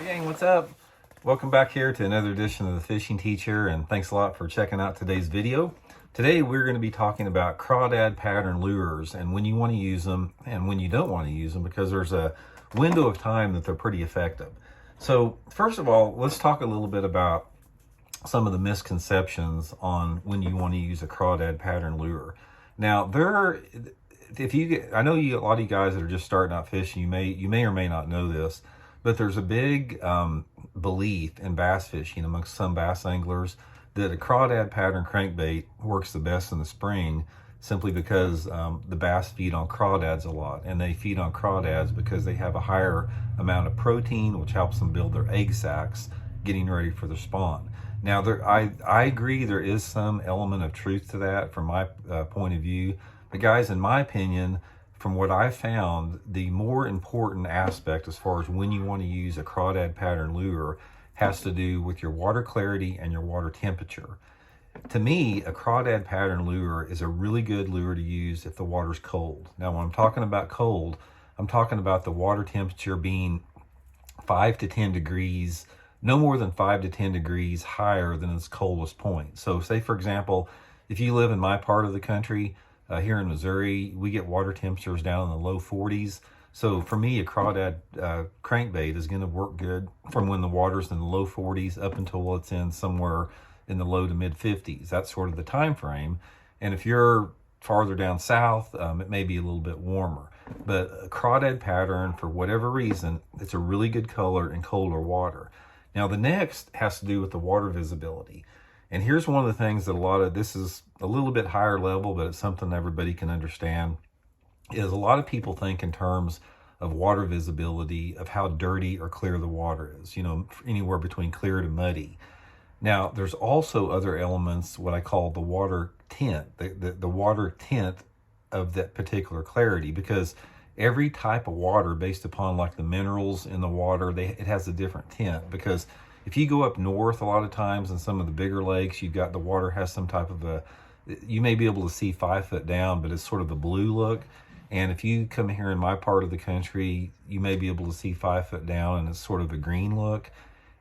Hey gang, what's up? Welcome back here to another edition of the Fishing Teacher, and thanks a lot for checking out today's video. Today we're going to be talking about crawdad pattern lures and when you want to use them and when you don't want to use them, because there's a window of time that they're pretty effective. So first of all, let's talk a little bit about some of the misconceptions on when you want to use a crawdad pattern lure. Now I know a lot of you guys that are just starting out fishing, you may or may not know this, but there's a big belief in bass fishing amongst some bass anglers that a crawdad pattern crankbait works the best in the spring, simply because the bass feed on crawdads a lot, and they feed on crawdads because they have a higher amount of protein, which helps them build their egg sacs getting ready for their spawn. Now, I agree there is some element of truth to that from my point of view, but guys, in my opinion, from what I found, the more important aspect as far as when you want to use a crawdad pattern lure has to do with your water clarity and your water temperature. To me, a crawdad pattern lure is a really good lure to use if the water's cold. Now, when I'm talking about cold, I'm talking about the water temperature being 5 to 10 degrees, no more than 5 to 10 degrees higher than its coldest point. So say, for example, if you live in my part of the country, here in Missouri, we get water temperatures down in the low 40s. So for me, a crawdad crankbait is going to work good from when the water's in the low 40s up until it's in somewhere in the low to mid 50s. That's sort of the time frame. And if you're farther down south, it may be a little bit warmer. But a crawdad pattern, for whatever reason, it's a really good color in colder water. Now, the next has to do with the water visibility. And here's one of the things that this is a little bit higher level, but it's something everybody can understand, is a lot of people think in terms of water visibility, of how dirty or clear the water is, anywhere between clear to muddy. Now, there's also other elements, what I call the water tint, the water tint of that particular clarity, because every type of water, based upon like the minerals in the water, it has a different tint. Because if you go up north, a lot of times in some of the bigger lakes, the water has some type of you may be able to see 5 foot down, but it's sort of a blue look. And if you come here in my part of the country, you may be able to see 5 foot down and it's sort of a green look.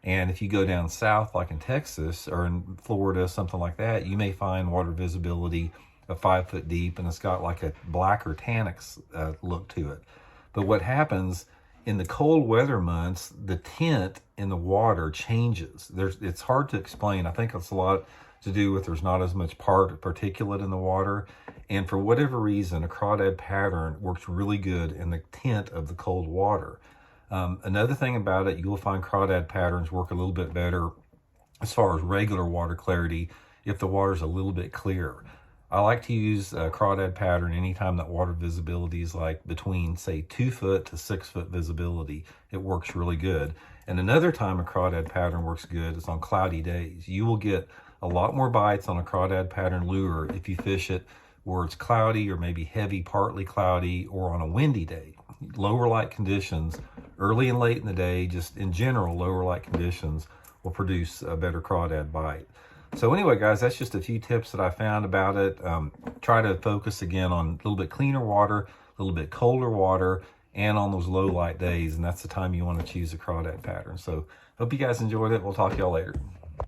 And if you go down south, like in Texas or in Florida, something like that, you may find water visibility of 5 foot deep and it's got like a black or tannic look to it. But what happens in the cold weather months, the tint in the water changes. It's hard to explain. I think it's a lot to do with there's not as much particulate in the water. And for whatever reason, a crawdad pattern works really good in the tint of the cold water. Another thing about it, you'll find crawdad patterns work a little bit better as far as regular water clarity if the water's a little bit clearer. I like to use a crawdad pattern anytime that water visibility is like between, say, 2 foot to 6 foot visibility. It works really good. And another time a crawdad pattern works good is on cloudy days. You will get a lot more bites on a crawdad pattern lure if you fish it where it's cloudy or maybe heavy, partly cloudy, or on a windy day. Lower light conditions, early and late in the day, just in general, lower light conditions will produce a better crawdad bite. So anyway, guys, that's just a few tips that I found about it. Try to focus again on a little bit cleaner water, a little bit colder water, and on those low light days. And that's the time you want to choose a crawdad pattern. So hope you guys enjoyed it. We'll talk to y'all later.